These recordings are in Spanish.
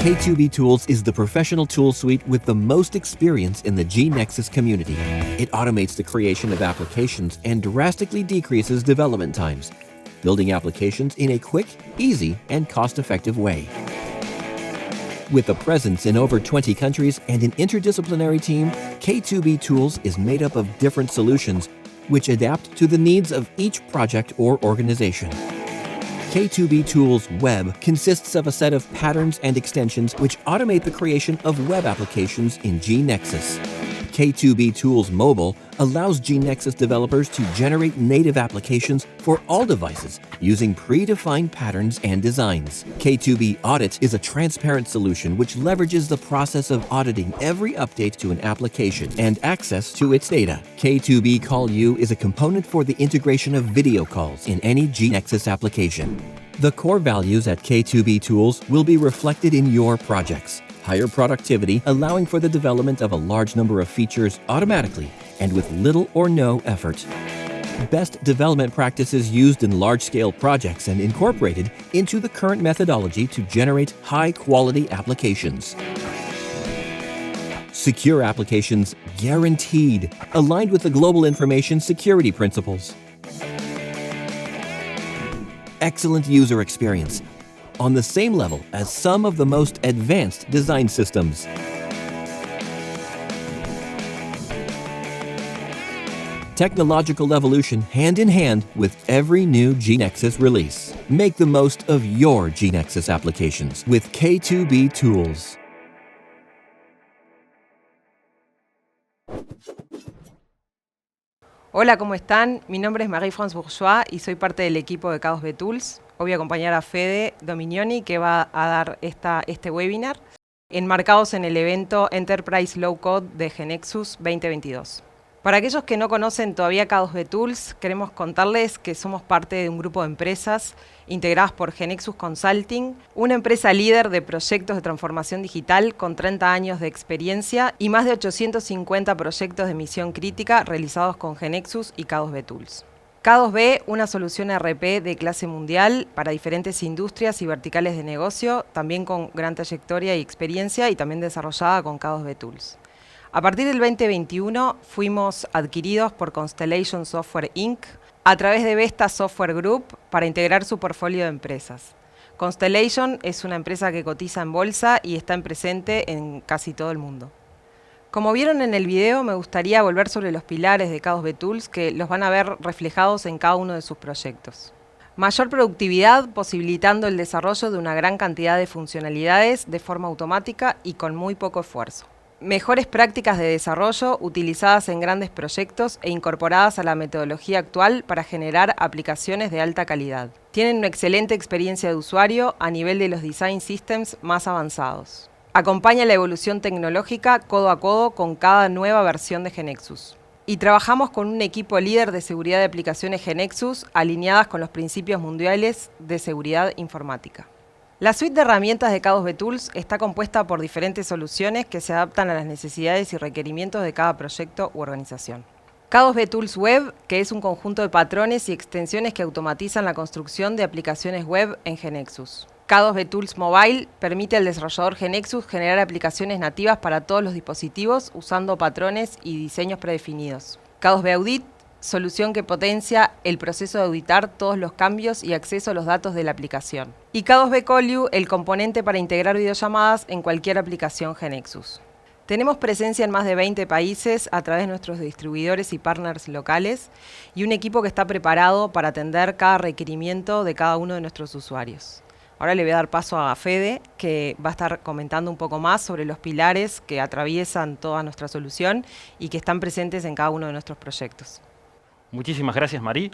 K2B Tools is the professional tool suite with the most experience in the G-Nexus community. It automates the creation of applications and drastically decreases development times, building applications in a quick, easy, and cost-effective way. With a presence in over 20 countries and an interdisciplinary team, K2B Tools is made up of different solutions which adapt to the needs of each project or organization. K2B Tools Web consists of a set of patterns and extensions which automate the creation of web applications in G-Nexus. K2B Tools Mobile allows G-Nexus developers to generate native applications for all devices using predefined patterns and designs. K2B Audit is a transparent solution which leverages the process of auditing every update to an application and access to its data. K2B Call U is a component for the integration of video calls in any G-Nexus application. The core values at K2B Tools will be reflected in your projects. Higher productivity, allowing for the development of a large number of features automatically and with little or no effort. Best development practices used in large-scale projects and incorporated into the current methodology to generate high-quality applications. Secure applications guaranteed, aligned with the global information security principles. Excellent user experience, on the same level as some of the most advanced design systems. Technological evolution hand in hand with every new G-Nexus release. Make the most of your G-Nexus applications with K2B Tools. Hola, ¿cómo están? Mi nombre es Marie-France Bourgeois y soy parte del equipo de K2B Tools. Hoy voy a acompañar a Fede Dominioni, que va a dar este webinar, enmarcados en el evento Enterprise Low Code de GeneXus 2022. Para aquellos que no conocen todavía K2B Tools, queremos contarles que somos parte de un grupo de empresas integradas por GeneXus Consulting, una empresa líder de proyectos de transformación digital con 30 años de experiencia y más de 850 proyectos de misión crítica realizados con GeneXus y K2B Tools. K2B, una solución ERP de clase mundial para diferentes industrias y verticales de negocio, también con gran trayectoria y experiencia y también desarrollada con K2B Tools. A partir del 2021 fuimos adquiridos por Constellation Software Inc. a través de Vesta Software Group para integrar su portfolio de empresas. Constellation es una empresa que cotiza en bolsa y está presente en casi todo el mundo. Como vieron en el video, me gustaría volver sobre los pilares de K2B Tools que los van a ver reflejados en cada uno de sus proyectos. Mayor productividad, posibilitando el desarrollo de una gran cantidad de funcionalidades de forma automática y con muy poco esfuerzo. Mejores prácticas de desarrollo utilizadas en grandes proyectos e incorporadas a la metodología actual para generar aplicaciones de alta calidad. Tienen una excelente experiencia de usuario a nivel de los design systems más avanzados. Acompaña la evolución tecnológica codo a codo con cada nueva versión de GeneXus. Y trabajamos con un equipo líder de seguridad de aplicaciones GeneXus alineadas con los principios mundiales de seguridad informática. La suite de herramientas de K2B Tools está compuesta por diferentes soluciones que se adaptan a las necesidades y requerimientos de cada proyecto u organización. K2B Tools Web, que es un conjunto de patrones y extensiones que automatizan la construcción de aplicaciones web en GeneXus. K2B Tools Mobile permite al desarrollador GeneXus generar aplicaciones nativas para todos los dispositivos usando patrones y diseños predefinidos. K2B Audit, solución que potencia el proceso de auditar todos los cambios y acceso a los datos de la aplicación. Y K2B Call U, el componente para integrar videollamadas en cualquier aplicación GeneXus. Tenemos presencia en más de 20 países a través de nuestros distribuidores y partners locales y un equipo que está preparado para atender cada requerimiento de cada uno de nuestros usuarios. Ahora le voy a dar paso a Fede, que va a estar comentando un poco más sobre los pilares que atraviesan toda nuestra solución y que están presentes en cada uno de nuestros proyectos. Muchísimas gracias, Marí.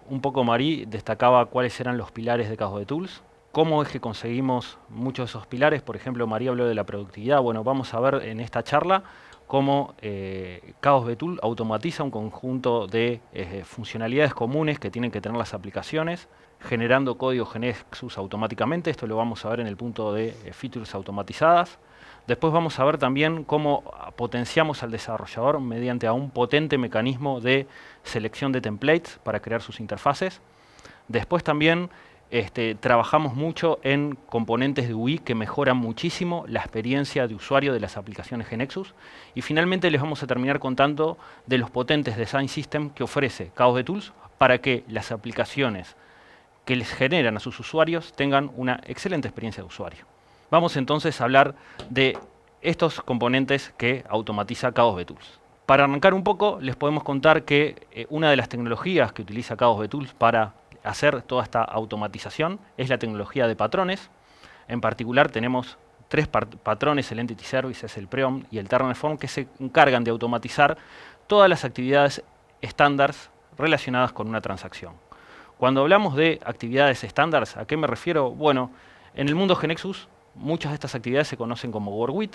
Un poco Marí destacaba cuáles eran los pilares de K2B Tools. ¿Cómo es que conseguimos muchos de esos pilares? Por ejemplo, María habló de la productividad. Bueno, vamos a ver en esta charla cómo K2B Tools automatiza un conjunto de funcionalidades comunes que tienen que tener las aplicaciones, generando código GeneXus automáticamente. Esto lo vamos a ver en el punto de features automatizadas. Después vamos a ver también cómo potenciamos al desarrollador mediante a un potente mecanismo de selección de templates para crear sus interfaces. Después también trabajamos mucho en componentes de UI que mejoran muchísimo la experiencia de usuario de las aplicaciones GeneXus. Y finalmente les vamos a terminar contando de los potentes design system que ofrece Chaos DevTools para que las aplicaciones que les generan a sus usuarios tengan una excelente experiencia de usuario. Vamos entonces a hablar de estos componentes que automatiza Chaos DevTools. Para arrancar un poco, les podemos contar que una de las tecnologías que utiliza Chaos DevTools para hacer toda esta automatización es la tecnología de patrones. En particular tenemos tres patrones, el Entity Services, el Preom y el Terraform, que se encargan de automatizar todas las actividades estándares relacionadas con una transacción. Cuando hablamos de actividades estándares, ¿a qué me refiero? Bueno, en el mundo GeneXus muchas de estas actividades se conocen como work with.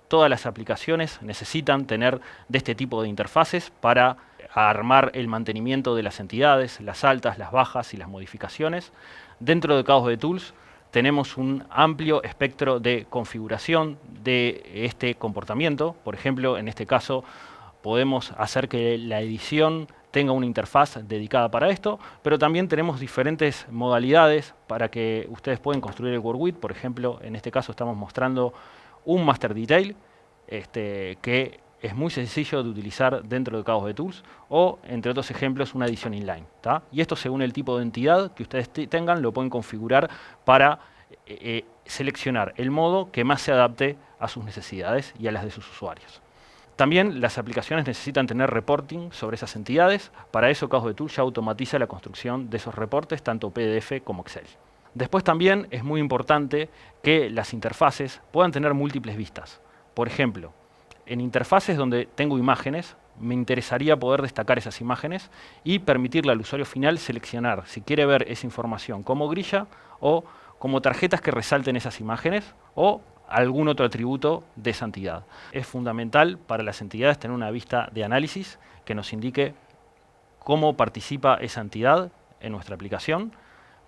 Todas las aplicaciones necesitan tener de este tipo de interfaces para armar el mantenimiento de las entidades, las altas, las bajas y las modificaciones. Dentro de Chaos DevTools tenemos un amplio espectro de configuración de este comportamiento. Por ejemplo, en este caso podemos hacer que la edición tenga una interfaz dedicada para esto, pero también tenemos diferentes modalidades para que ustedes puedan construir el work with. Por ejemplo, en este caso estamos mostrando un master detail que es muy sencillo de utilizar dentro de Chaos DevTools, o, entre otros ejemplos, una edición inline. Y esto, según el tipo de entidad que ustedes tengan, lo pueden configurar para seleccionar el modo que más se adapte a sus necesidades y a las de sus usuarios. También las aplicaciones necesitan tener reporting sobre esas entidades. Para eso Chaos DevTools ya automatiza la construcción de esos reportes, tanto PDF como Excel. Después también es muy importante que las interfaces puedan tener múltiples vistas. Por ejemplo, en interfaces donde tengo imágenes, me interesaría poder destacar esas imágenes y permitirle al usuario final seleccionar si quiere ver esa información como grilla o como tarjetas que resalten esas imágenes o algún otro atributo de esa entidad. Es fundamental para las entidades tener una vista de análisis que nos indique cómo participa esa entidad en nuestra aplicación,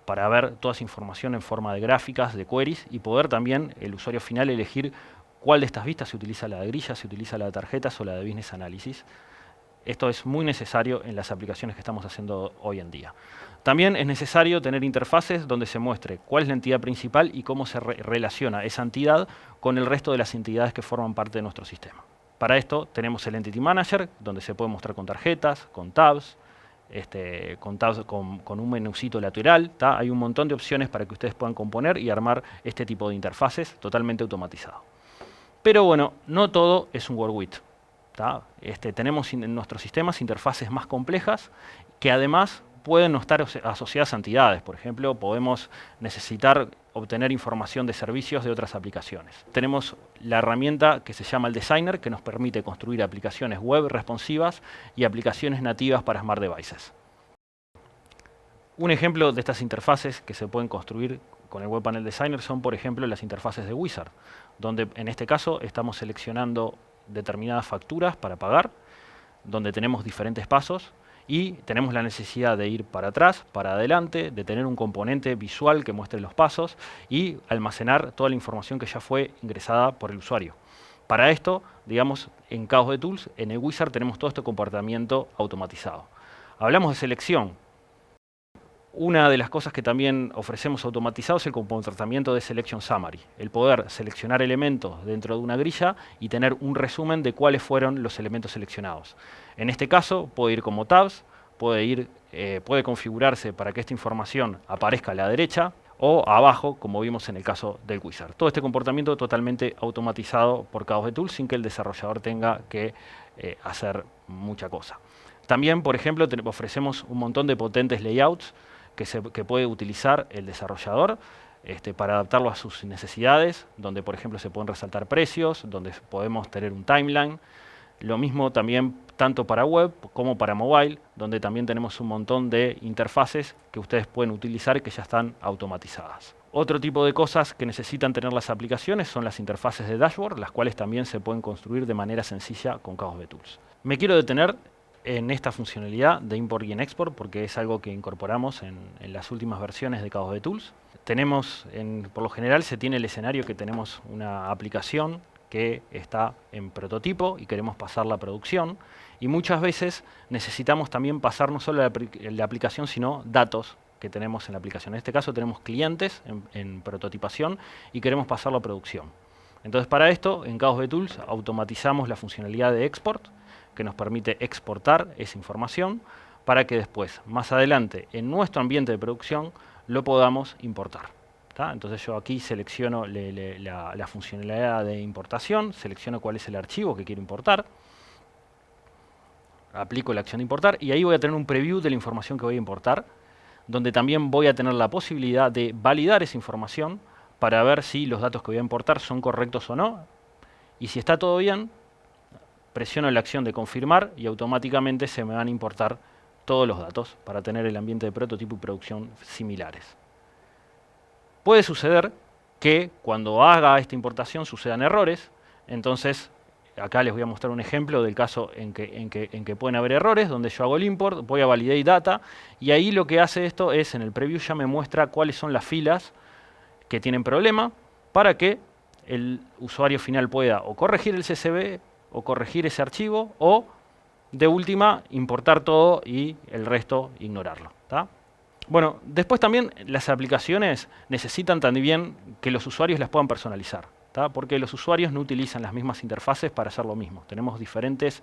para ver toda esa información en forma de gráficas, de queries, y poder también el usuario final elegir cuál de estas vistas se utiliza, la de grillas, se utiliza la de tarjetas o la de business analysis. Esto es muy necesario en las aplicaciones que estamos haciendo hoy en día. También es necesario tener interfaces donde se muestre cuál es la entidad principal y cómo se relaciona esa entidad con el resto de las entidades que forman parte de nuestro sistema. Para esto tenemos el Entity Manager, donde se puede mostrar con tarjetas, con tabs, con un menucito lateral. Hay un montón de opciones para que ustedes puedan componer y armar este tipo de interfaces totalmente automatizado. Pero bueno, no todo es un work with. Tenemos en nuestros sistemas interfaces más complejas que además pueden no estar asociadas a entidades. Por ejemplo, podemos necesitar obtener información de servicios de otras aplicaciones. Tenemos la herramienta que se llama el Designer, que nos permite construir aplicaciones web responsivas y aplicaciones nativas para Smart Devices. Un ejemplo de estas interfaces que se pueden construir con el Web Panel Designer son, por ejemplo, las interfaces de Wizard, donde en este caso estamos seleccionando determinadas facturas para pagar, donde tenemos diferentes pasos y tenemos la necesidad de ir para atrás, para adelante, de tener un componente visual que muestre los pasos y almacenar toda la información que ya fue ingresada por el usuario. Para esto, digamos, en Chaos DevTools, en el Wizard tenemos todo este comportamiento automatizado. Hablamos de selección. Una de las cosas que también ofrecemos automatizado es el comportamiento de Selection Summary, el poder seleccionar elementos dentro de una grilla y tener un resumen de cuáles fueron los elementos seleccionados. En este caso puede ir como tabs, puede configurarse para que esta información aparezca a la derecha o abajo, como vimos en el caso del Wizard. Todo este comportamiento totalmente automatizado por Chaos DevTools sin que el desarrollador tenga que hacer mucha cosa. También, por ejemplo, ofrecemos un montón de potentes layouts que puede utilizar el desarrollador para adaptarlo a sus necesidades, donde por ejemplo se pueden resaltar precios, donde podemos tener un timeline. Lo mismo también tanto para web como para mobile, donde también tenemos un montón de interfaces que ustedes pueden utilizar y que ya están automatizadas. Otro tipo de cosas que necesitan tener las aplicaciones son las interfaces de dashboard, las cuales también se pueden construir de manera sencilla con Chaos DevTools. Me quiero detener en esta funcionalidad de import y en export porque es algo que incorporamos en las últimas versiones de Chaos DevTools. Por lo general se tiene el escenario que tenemos una aplicación que está en prototipo y queremos pasarla a producción, y muchas veces necesitamos también pasar no solo la aplicación sino datos que tenemos en la aplicación. En este caso tenemos clientes en prototipación y queremos pasarlo a producción. Entonces para esto, en Chaos VTools automatizamos la funcionalidad de export, que nos permite exportar esa información para que después, más adelante, en nuestro ambiente de producción, lo podamos importar. ¿Tá? Entonces yo aquí selecciono la funcionalidad de importación, selecciono cuál es el archivo que quiero importar, aplico la acción de importar y ahí voy a tener un preview de la información que voy a importar, donde también voy a tener la posibilidad de validar esa información para ver si los datos que voy a importar son correctos o no. Y si está todo bien, presiono la acción de confirmar y automáticamente se me van a importar todos los datos para tener el ambiente de prototipo y producción similares. Puede suceder que cuando haga esta importación sucedan errores, entonces acá les voy a mostrar un ejemplo del caso en que pueden haber errores, donde yo hago el import, voy a validate data, y ahí lo que hace esto es, en el preview ya me muestra cuáles son las filas que tienen problema, para que el usuario final pueda o corregir el CSV, o corregir ese archivo, o de última importar todo y el resto ignorarlo. ¿Tá? Bueno, después también las aplicaciones necesitan también que los usuarios las puedan personalizar. ¿Tá? Porque los usuarios no utilizan las mismas interfaces para hacer lo mismo. Tenemos diferentes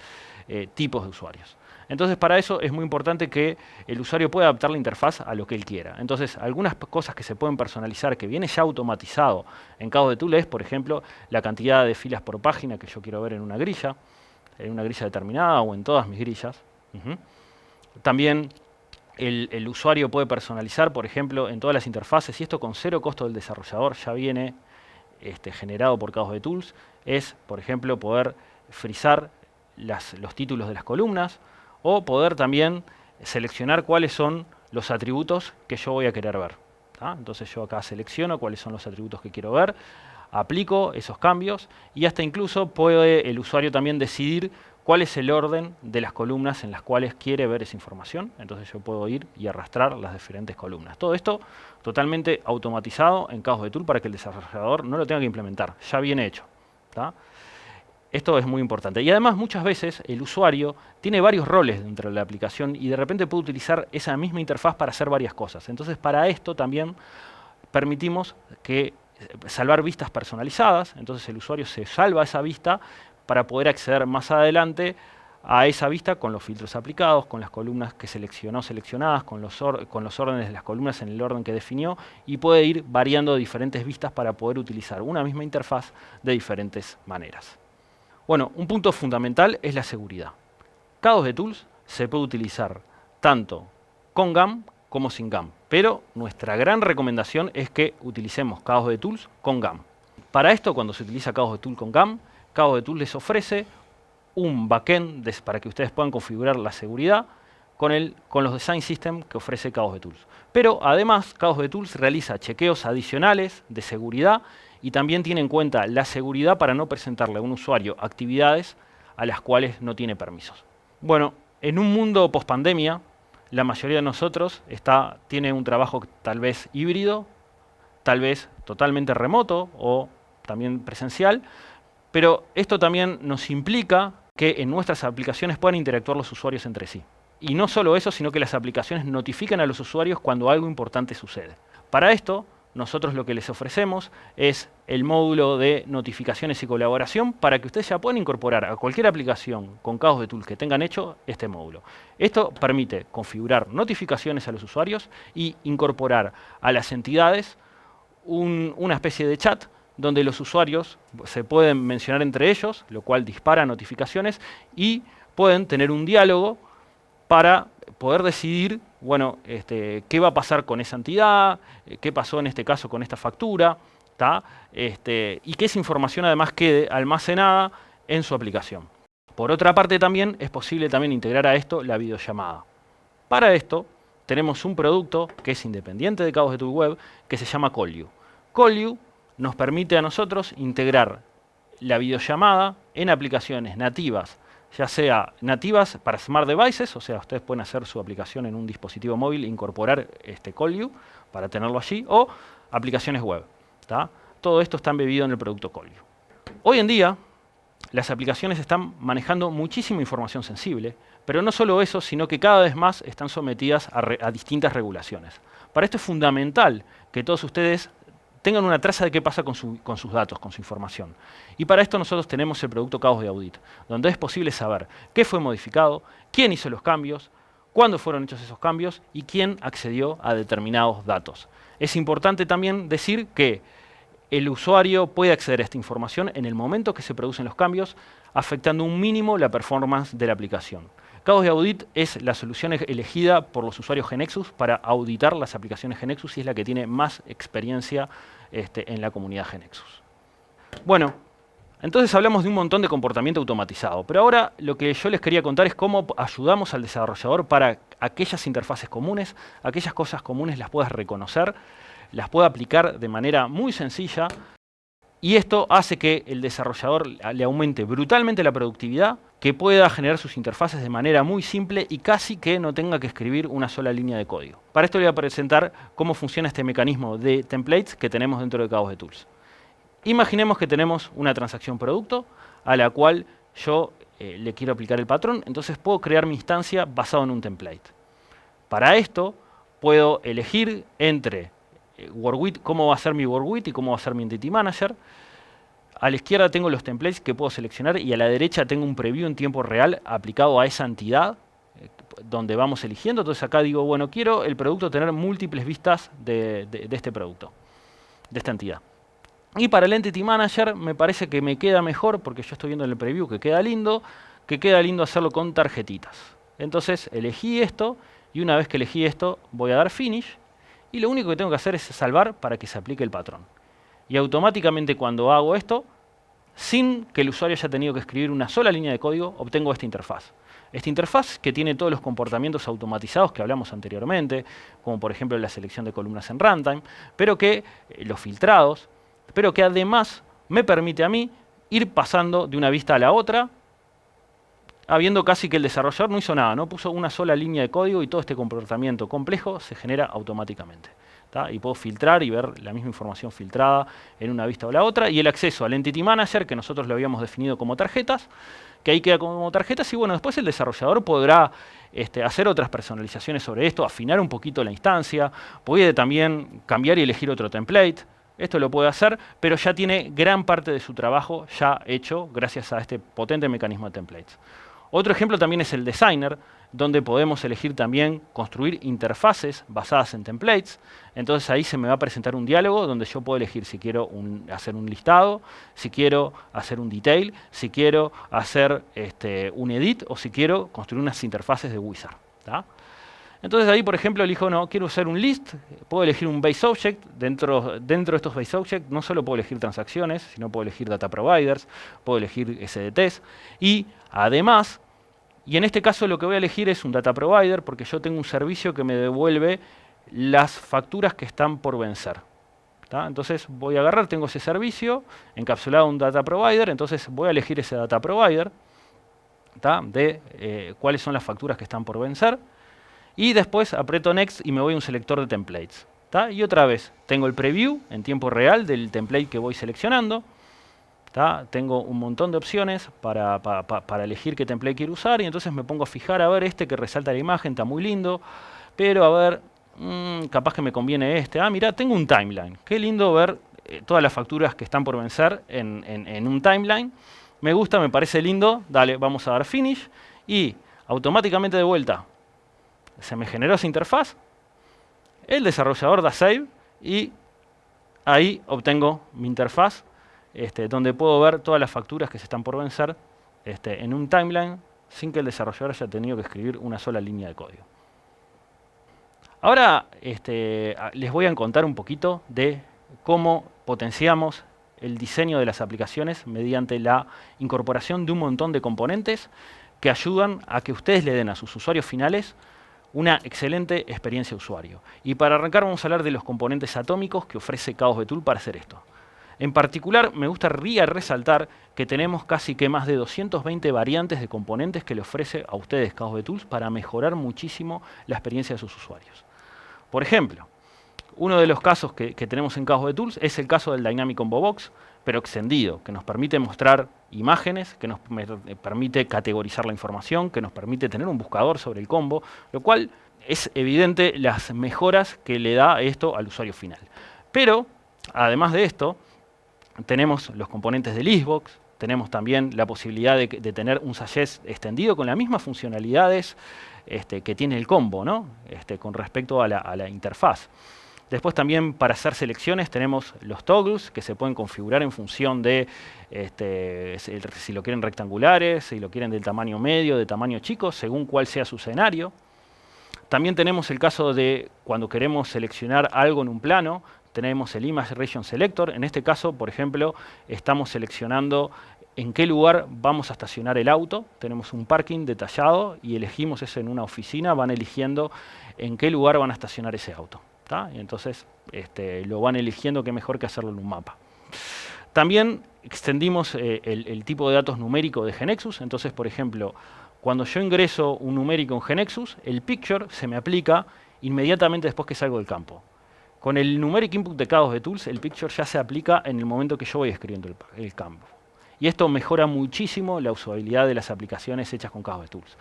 tipos de usuarios. Entonces, para eso es muy importante que el usuario pueda adaptar la interfaz a lo que él quiera. Entonces, algunas cosas que se pueden personalizar, que viene ya automatizado en Chaos VTools, es, por ejemplo, la cantidad de filas por página que yo quiero ver en una grilla determinada o en todas mis grillas. También el usuario puede personalizar, por ejemplo, en todas las interfaces, y esto con cero costo del desarrollador ya viene generado por Chaos VTools, es, por ejemplo, poder frizar los títulos de las columnas o poder también seleccionar cuáles son los atributos que yo voy a querer ver. ¿Tá? Entonces yo acá selecciono cuáles son los atributos que quiero ver, aplico esos cambios y hasta incluso puede el usuario también decidir cuál es el orden de las columnas en las cuales quiere ver esa información. Entonces yo puedo ir y arrastrar las diferentes columnas. Todo esto totalmente automatizado en Chaos VTools para que el desarrollador no lo tenga que implementar. Ya viene hecho. ¿Tá? Esto es muy importante. Y además muchas veces el usuario tiene varios roles dentro de la aplicación y de repente puede utilizar esa misma interfaz para hacer varias cosas. Entonces para esto también permitimos que salvar vistas personalizadas. Entonces el usuario se salva esa vista para poder acceder más adelante a esa vista con los filtros aplicados, con las columnas que seleccionadas, con los órdenes de las columnas en el orden que definió, y puede ir variando diferentes vistas para poder utilizar una misma interfaz de diferentes maneras. Bueno, un punto fundamental es la seguridad. Chaos VTools se puede utilizar tanto con GAM como sin GAM, pero nuestra gran recomendación es que utilicemos Chaos VTools con GAM. Para esto, cuando se utiliza Chaos VTools con GAM, Chaos VTools les ofrece un backend para que ustedes puedan configurar la seguridad con los design systems que ofrece Chaos VTools. Pero además, Chaos VTools realiza chequeos adicionales de seguridad y también tiene en cuenta la seguridad para no presentarle a un usuario actividades a las cuales no tiene permisos. Bueno, en un mundo post-pandemia, la mayoría de nosotros tiene un trabajo tal vez híbrido, tal vez totalmente remoto o también presencial, pero esto también nos implica que en nuestras aplicaciones puedan interactuar los usuarios entre sí. Y no solo eso, sino que las aplicaciones notifican a los usuarios cuando algo importante sucede. Para esto, nosotros lo que les ofrecemos es el módulo de notificaciones y colaboración para que ustedes ya puedan incorporar a cualquier aplicación con Chaos VTools que tengan hecho este módulo. Esto permite configurar notificaciones a los usuarios y incorporar a las entidades una especie de chat donde los usuarios se pueden mencionar entre ellos, lo cual dispara notificaciones y pueden tener un diálogo para poder decidir, bueno, qué va a pasar con esa entidad, qué pasó en este caso con esta factura, ¿tá? Y que esa información además quede almacenada en su aplicación. Por otra parte también es posible también integrar a esto la videollamada. Para esto tenemos un producto que es independiente de Chaos VTools Web que se llama CallYou. CallYou nos permite a nosotros integrar la videollamada en aplicaciones nativas, ya sea nativas para Smart Devices, o sea, ustedes pueden hacer su aplicación en un dispositivo móvil e incorporar CallYou para tenerlo allí, o aplicaciones web. ¿Tá? Todo esto está embebido en el producto CallYou. Hoy en día, las aplicaciones están manejando muchísima información sensible, Pero no solo eso, sino que cada vez más están sometidas a distintas regulaciones. Para esto es fundamental que todos ustedes tengan una traza de qué pasa con sus datos, con su información. Y para esto nosotros tenemos el producto Caos de Audit, donde es posible saber qué fue modificado, quién hizo los cambios, cuándo fueron hechos esos cambios y quién accedió a determinados datos. Es importante también decir que el usuario puede acceder a esta información en el momento que se producen los cambios, afectando un mínimo la performance de la aplicación. Caos de Audit es la solución elegida por los usuarios GeneXus para auditar las aplicaciones GeneXus y es la que tiene más experiencia en la comunidad GeneXus. Bueno, entonces hablamos de un montón de comportamiento automatizado, pero ahora lo que yo les quería contar es cómo ayudamos al desarrollador para aquellas interfaces comunes, aquellas cosas comunes las puedas reconocer, las pueda aplicar de manera muy sencilla y esto hace que el desarrollador le aumente brutalmente la productividad, que pueda generar sus interfaces de manera muy simple y casi que no tenga que escribir una sola línea de código. Para esto le voy a presentar cómo funciona este mecanismo de templates que tenemos dentro de Caos de Tools. Imaginemos que tenemos una transacción producto a la cual yo le quiero aplicar el patrón, entonces puedo crear mi instancia basado en un template. Para esto puedo elegir entre WorkWith, cómo va a ser mi WorkWith y cómo va a ser mi Entity Manager. A la izquierda tengo los templates que puedo seleccionar y a la derecha tengo un preview en tiempo real aplicado a esa entidad donde vamos eligiendo. Entonces acá digo, bueno, quiero el producto tener múltiples vistas de este producto, de esta entidad. Y para el Entity Manager me parece que me queda mejor, porque yo estoy viendo en el preview que queda lindo hacerlo con tarjetitas. Entonces elegí esto y una vez que elegí esto voy a dar Finish y lo único que tengo que hacer es salvar para que se aplique el patrón. Y automáticamente cuando hago esto, sin que el usuario haya tenido que escribir una sola línea de código, obtengo esta interfaz. Esta interfaz que tiene todos los comportamientos automatizados que hablamos anteriormente, como por ejemplo la selección de columnas en runtime, pero que los filtrados, pero que además me permite a mí ir pasando de una vista a la otra, habiendo casi que el desarrollador no hizo nada, no puso una sola línea de código y todo este comportamiento complejo se genera automáticamente. Y puedo filtrar y ver la misma información filtrada en una vista o la otra. Y el acceso al Entity Manager, que nosotros lo habíamos definido como tarjetas, que ahí queda como tarjetas. Y bueno, después el desarrollador podrá hacer otras personalizaciones sobre esto, afinar un poquito la instancia, puede también cambiar y elegir otro template. Esto lo puede hacer, pero ya tiene gran parte de su trabajo ya hecho gracias a este potente mecanismo de templates. Otro ejemplo también es el Designer, donde podemos elegir también construir interfaces basadas en templates. Entonces ahí se me va a presentar un diálogo donde yo puedo elegir si quiero hacer un listado, si quiero hacer un detail, si quiero hacer un edit o si quiero construir unas interfaces de Wizard. Entonces ahí, por ejemplo, elijo, no, quiero usar un list, puedo elegir un base object. Dentro de estos base objects no solo puedo elegir transacciones, sino puedo elegir data providers, puedo elegir SDTs y además, y en este caso lo que voy a elegir es un data provider porque yo tengo un servicio que me devuelve las facturas que están por vencer. Entonces voy a agarrar, tengo ese servicio encapsulado en un data provider, entonces voy a elegir ese data provider de cuáles son las facturas que están por vencer. Y después aprieto Next y me voy a un selector de templates. Y otra vez, tengo el preview en tiempo real del template que voy seleccionando. Tengo un montón de opciones para elegir qué template quiero usar. Y entonces me pongo a fijar, a ver, este que resalta la imagen, está muy lindo. Pero a ver, capaz que me conviene este. Mirá, tengo un timeline. Qué lindo ver todas las facturas que están por vencer en un timeline. Me gusta, me parece lindo. Dale, vamos a dar Finish. Y automáticamente de vuelta se me generó esa interfaz, el desarrollador da save y ahí obtengo mi interfaz donde puedo ver todas las facturas que se están por vencer en un timeline sin que el desarrollador haya tenido que escribir una sola línea de código. Ahora les voy a contar un poquito de cómo potenciamos el diseño de las aplicaciones mediante la incorporación de un montón de componentes que ayudan a que ustedes le den a sus usuarios finales una excelente experiencia de usuario. Y para arrancar vamos a hablar de los componentes atómicos que ofrece Caos de Tool para hacer esto. En particular me gustaría resaltar que tenemos casi que más de 220 variantes de componentes que le ofrece a ustedes Caos de Tools para mejorar muchísimo la experiencia de sus usuarios. Por ejemplo, uno de los casos que tenemos en Caos de Tools es el caso del Dynamic Combo Box, pero extendido, que nos permite mostrar imágenes, que nos permite categorizar la información, que nos permite tener un buscador sobre el combo, lo cual es evidente las mejoras que le da esto al usuario final. Pero, además de esto, tenemos los componentes del Xbox, tenemos también la posibilidad de tener un suggest extendido con las mismas funcionalidades que tiene el combo, ¿no? Con respecto a la interfaz. Después también para hacer selecciones tenemos los toggles que se pueden configurar en función de si lo quieren rectangulares, si lo quieren del tamaño medio, de tamaño chico, según cuál sea su escenario. También tenemos el caso de cuando queremos seleccionar algo en un plano, tenemos el Image Region Selector. En este caso, por ejemplo, estamos seleccionando en qué lugar vamos a estacionar el auto. Tenemos un parking detallado y elegimos eso en una oficina, van eligiendo en qué lugar van a estacionar ese auto. Y entonces lo van eligiendo, qué mejor que hacerlo en un mapa. También extendimos el tipo de datos numérico de GeneXus. Entonces, por ejemplo, cuando yo ingreso un numérico en GeneXus, el picture se me aplica inmediatamente después que salgo del campo. Con el numeric input de K2B Tools, el picture ya se aplica en el momento que yo voy escribiendo el campo. Y esto mejora muchísimo la usabilidad de las aplicaciones hechas con K2B Tools.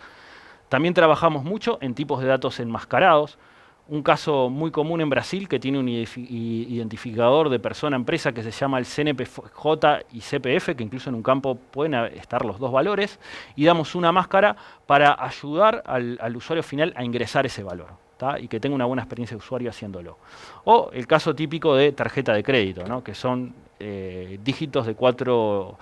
También trabajamos mucho en tipos de datos enmascarados. Un caso muy común en Brasil que tiene un identificador de persona-empresa que se llama el CNPJ y CPF, que incluso en un campo pueden estar los dos valores, y damos una máscara para ayudar al usuario final a ingresar ese valor, y que tenga una buena experiencia de usuario haciéndolo. O el caso típico de tarjeta de crédito, ¿no? Que son dígitos de cuatro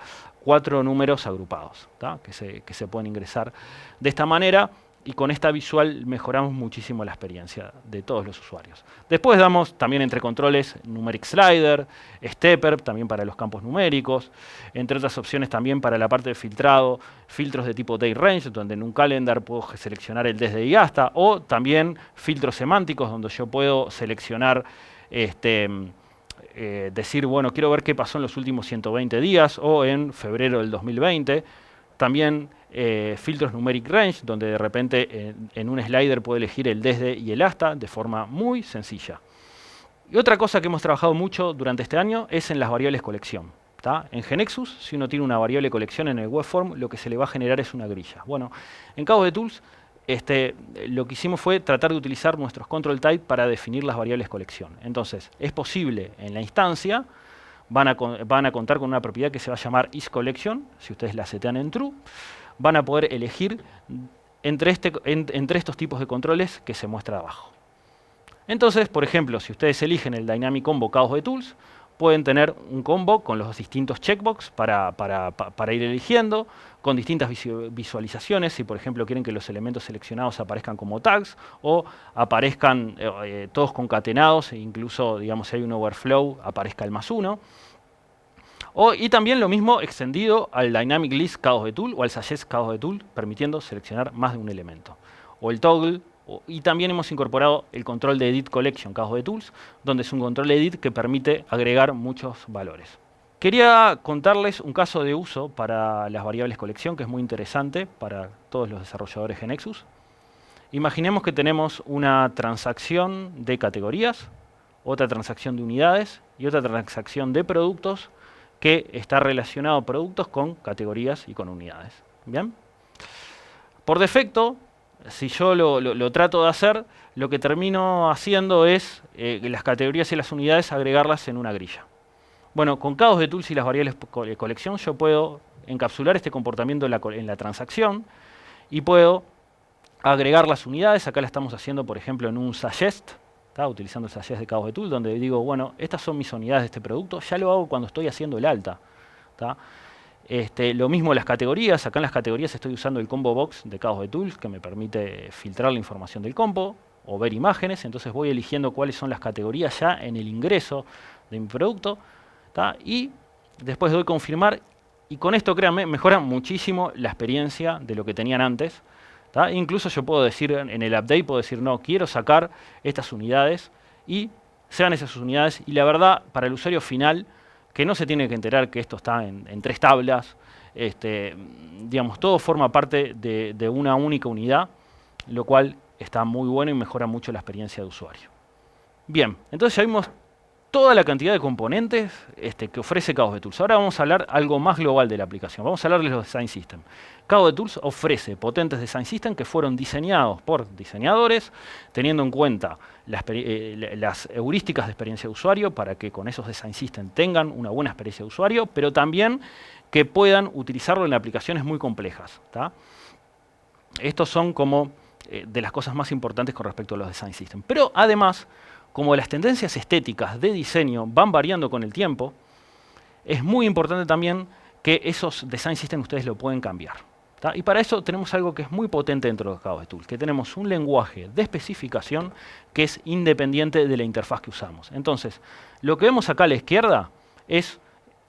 números agrupados, que se pueden ingresar de esta manera. Y con esta visual mejoramos muchísimo la experiencia de todos los usuarios. Después damos también entre controles Numeric Slider, Stepper, también para los campos numéricos, entre otras opciones también para la parte de filtrado, filtros de tipo Date Range, donde en un calendar puedo seleccionar el desde y hasta, o también filtros semánticos, donde yo puedo seleccionar, decir, bueno, quiero ver qué pasó en los últimos 120 días o en febrero del 2020. También filtros numeric range, donde de repente en un slider puedo elegir el desde y el hasta de forma muy sencilla. Y otra cosa que hemos trabajado mucho durante este año es en las variables colección. En GeneXus, si uno tiene una variable colección en el webform, lo que se le va a generar es una grilla. Bueno, en K2B Tools lo que hicimos fue tratar de utilizar nuestros control type para definir las variables colección. Entonces, es posible en la instancia, van a contar con una propiedad que se va a llamar isCollection, si ustedes la setean en true, van a poder elegir entre estos tipos de controles que se muestra abajo. Entonces, por ejemplo, si ustedes eligen el Dynamic Combo K2B Tools, pueden tener un combo con los distintos checkbox para ir eligiendo, con distintas visualizaciones, si por ejemplo quieren que los elementos seleccionados aparezcan como tags o aparezcan todos concatenados e incluso, digamos, si hay un overflow, aparezca el +1. Y también lo mismo extendido al Dynamic List K2B Tool o al Suggest K2B Tool, permitiendo seleccionar más de un elemento. O el toggle, y también hemos incorporado el control de Edit Collection K2B Tools, donde es un control de edit que permite agregar muchos valores. Quería contarles un caso de uso para las variables colección, que es muy interesante para todos los desarrolladores GeneXus. Imaginemos que tenemos una transacción de categorías, otra transacción de unidades y otra transacción de productos que está relacionado a productos con categorías y con unidades. ¿Bien? Por defecto, si yo lo trato de hacer, lo que termino haciendo es las categorías y las unidades agregarlas en una grilla. Bueno, con K2B Tools y las variables colección yo puedo encapsular este comportamiento en la transacción y puedo agregar las unidades. Acá la estamos haciendo, por ejemplo, en un suggest, utilizando el suggest de K2B Tools, donde digo, bueno, estas son mis unidades de este producto. Ya lo hago cuando estoy haciendo el alta. Lo mismo las categorías. Acá en las categorías estoy usando el combo box de K2B Tools, que me permite filtrar la información del combo o ver imágenes. Entonces voy eligiendo cuáles son las categorías ya en el ingreso de mi producto. Y después doy confirmar. Y con esto, créanme, mejora muchísimo la experiencia de lo que tenían antes. Incluso yo puedo decir en el update, puedo decir, no, quiero sacar estas unidades y sean esas unidades. Y la verdad, para el usuario final, que no se tiene que enterar que esto está en 3 tablas, digamos, todo forma parte de una única unidad, lo cual está muy bueno y mejora mucho la experiencia de usuario. Bien, entonces ya vimos toda la cantidad de componentes que ofrece Chaos Tools. Ahora vamos a hablar algo más global de la aplicación. Vamos a hablar de los design systems. Chaos Tools ofrece potentes design systems que fueron diseñados por diseñadores, teniendo en cuenta las heurísticas de experiencia de usuario para que con esos design systems tengan una buena experiencia de usuario, pero también que puedan utilizarlo en aplicaciones muy complejas. ¿Tá? Estos son como de las cosas más importantes con respecto a los design systems. Pero además, como las tendencias estéticas de diseño van variando con el tiempo, es muy importante también que esos design systems ustedes lo pueden cambiar. ¿Tá? Y para eso tenemos algo que es muy potente dentro de Chaos Tools, que tenemos un lenguaje de especificación que es independiente de la interfaz que usamos. Entonces, lo que vemos acá a la izquierda es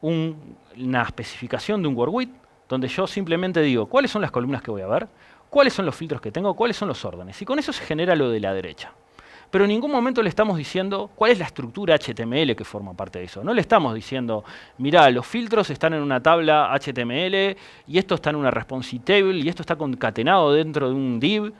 una especificación de un workwith, donde yo simplemente digo cuáles son las columnas que voy a ver, cuáles son los filtros que tengo, cuáles son los órdenes. Y con eso se genera lo de la derecha. Pero en ningún momento le estamos diciendo cuál es la estructura HTML que forma parte de eso. No le estamos diciendo, mirá, los filtros están en una tabla HTML y esto está en una responsive table y esto está concatenado dentro de un div.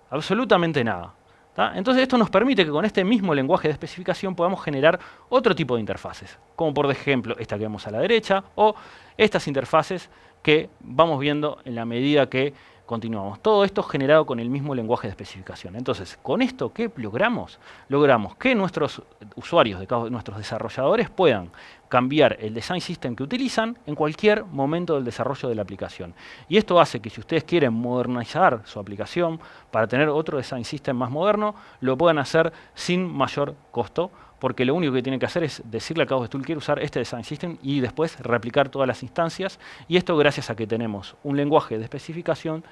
Absolutamente nada. ¿Tá? Entonces esto nos permite que con este mismo lenguaje de especificación podamos generar otro tipo de interfaces. Como por ejemplo esta que vemos a la derecha o estas interfaces que vamos viendo en la medida que continuamos. Todo esto generado con el mismo lenguaje de especificación. Entonces, con esto, ¿qué logramos? Logramos que nuestros usuarios, nuestros desarrolladores, puedan cambiar el design system que utilizan en cualquier momento del desarrollo de la aplicación. Y esto hace que si ustedes quieren modernizar su aplicación para tener otro design system más moderno, lo puedan hacer sin mayor costo, porque lo único que tienen que hacer es decirle a Chaos Tools quiero usar este design system y después replicar todas las instancias. Y esto gracias a que tenemos un lenguaje de especificación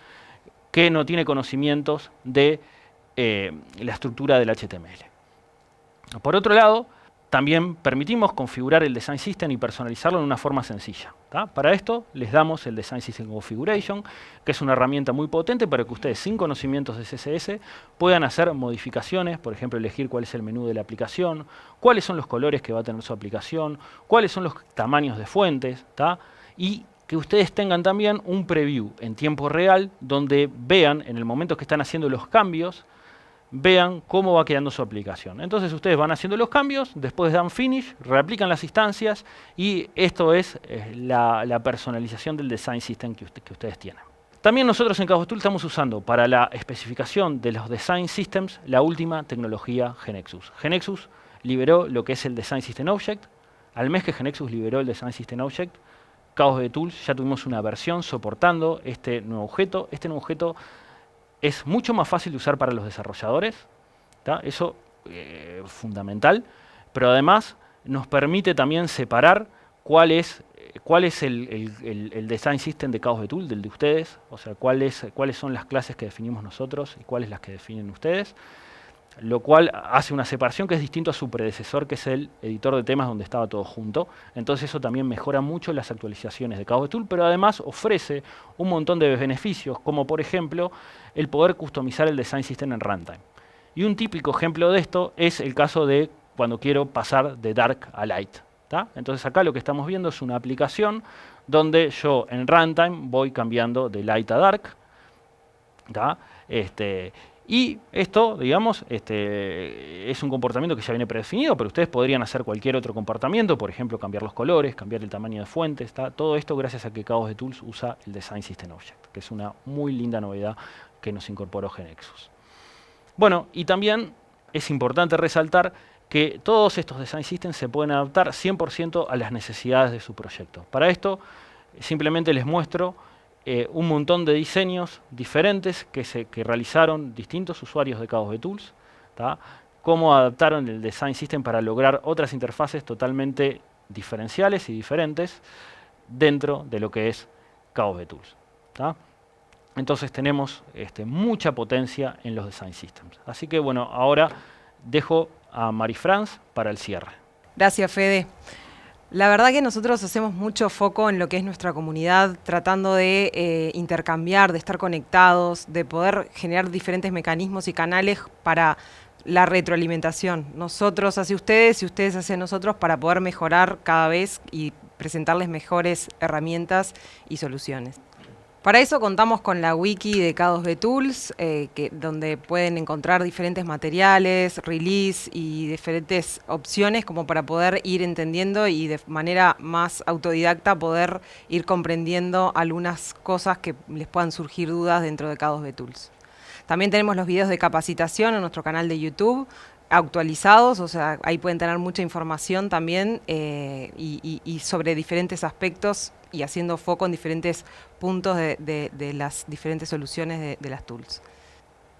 que no tiene conocimientos de la estructura del HTML. Por otro lado, también permitimos configurar el design system y personalizarlo de una forma sencilla. ¿Tá? Para esto les damos el Design System Configuration, que es una herramienta muy potente para que ustedes sin conocimientos de CSS puedan hacer modificaciones, por ejemplo elegir cuál es el menú de la aplicación, cuáles son los colores que va a tener su aplicación, cuáles son los tamaños de fuentes, ¿tá? Y que ustedes tengan también un preview en tiempo real donde vean en el momento que están haciendo los cambios, vean cómo va quedando su aplicación. Entonces ustedes van haciendo los cambios, después dan finish, reaplican las instancias y esto es la personalización del design system que ustedes tienen. También nosotros en Chaos Tools estamos usando para la especificación de los design systems la última tecnología GeneXus. GeneXus liberó lo que es el Design System Object. Al mes que GeneXus liberó el Design System Object, Chaos Tools ya tuvimos una versión soportando este nuevo objeto. Este nuevo objeto es mucho más fácil de usar para los desarrolladores, ¿tá? Eso es fundamental, pero además nos permite también separar cuál es el design system de Chaos Tools, del de ustedes, o sea, cuáles son las clases que definimos nosotros y cuáles las que definen ustedes, lo cual hace una separación que es distinto a su predecesor, que es el editor de temas donde estaba todo junto. Entonces eso también mejora mucho las actualizaciones de Chaos Tools, pero además ofrece un montón de beneficios, como por ejemplo el poder customizar el design system en runtime. Y un típico ejemplo de esto es el caso de cuando quiero pasar de dark a light. ¿Tá? Entonces acá lo que estamos viendo es una aplicación donde yo en runtime voy cambiando de light a dark. ¿Tá? Y esto, digamos, es un comportamiento que ya viene predefinido, pero ustedes podrían hacer cualquier otro comportamiento, por ejemplo, cambiar los colores, cambiar el tamaño de fuentes. ¿Tá? Todo esto gracias a que Chaos Tools usa el Design System Object, que es una muy linda novedad que nos incorporó GeneXus. Bueno, y también es importante resaltar que todos estos Design Systems se pueden adaptar 100% a las necesidades de su proyecto. Para esto, simplemente les muestro un montón de diseños diferentes que realizaron distintos usuarios de Chaos Tools, ¿tá? Cómo adaptaron el Design System para lograr otras interfaces totalmente diferenciales y diferentes dentro de lo que es Chaos Tools. ¿Tá? Entonces tenemos mucha potencia en los Design Systems. Así que bueno, ahora dejo a Marie-France para el cierre. Gracias, Fede. La verdad que nosotros hacemos mucho foco en lo que es nuestra comunidad, tratando de intercambiar, de estar conectados, de poder generar diferentes mecanismos y canales para la retroalimentación. Nosotros hacia ustedes y ustedes hacia nosotros para poder mejorar cada vez y presentarles mejores herramientas y soluciones. Para eso contamos con la wiki de K2B Tools, donde pueden encontrar diferentes materiales, release y diferentes opciones como para poder ir entendiendo y de manera más autodidacta poder ir comprendiendo algunas cosas que les puedan surgir dudas dentro de K2B Tools. También tenemos los videos de capacitación en nuestro canal de YouTube, actualizados, o sea, ahí pueden tener mucha información también y sobre diferentes aspectos y haciendo foco en diferentes puntos de las diferentes soluciones de las tools.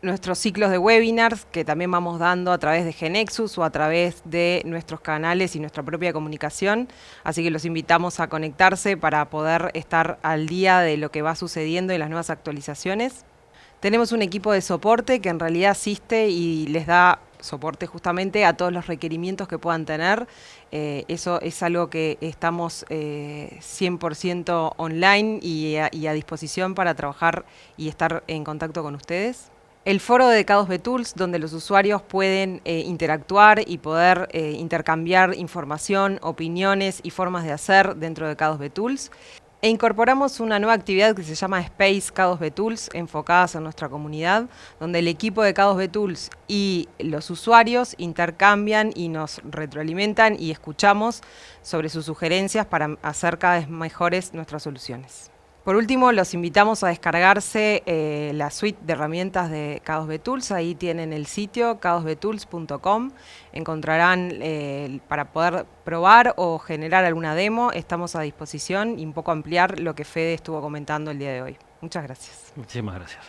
Nuestros ciclos de webinars que también vamos dando a través de GeneXus o a través de nuestros canales y nuestra propia comunicación, así que los invitamos a conectarse para poder estar al día de lo que va sucediendo y las nuevas actualizaciones. Tenemos un equipo de soporte que en realidad asiste y les da soporte justamente a todos los requerimientos que puedan tener. Eso es algo que estamos 100% online y a disposición para trabajar y estar en contacto con ustedes. El foro de K2B Tools, donde los usuarios pueden interactuar y poder intercambiar información, opiniones y formas de hacer dentro de K2B Tools. E incorporamos una nueva actividad que se llama Space K2B Tools, enfocadas en nuestra comunidad, donde el equipo de K2B Tools y los usuarios intercambian y nos retroalimentan y escuchamos sobre sus sugerencias para hacer cada vez mejores nuestras soluciones. Por último, los invitamos a descargarse la suite de herramientas de K2B Tools. Ahí tienen el sitio k2btools.com. Encontrarán para poder probar o generar alguna demo. Estamos a disposición y un poco ampliar lo que Fede estuvo comentando el día de hoy. Muchas gracias. Muchísimas gracias.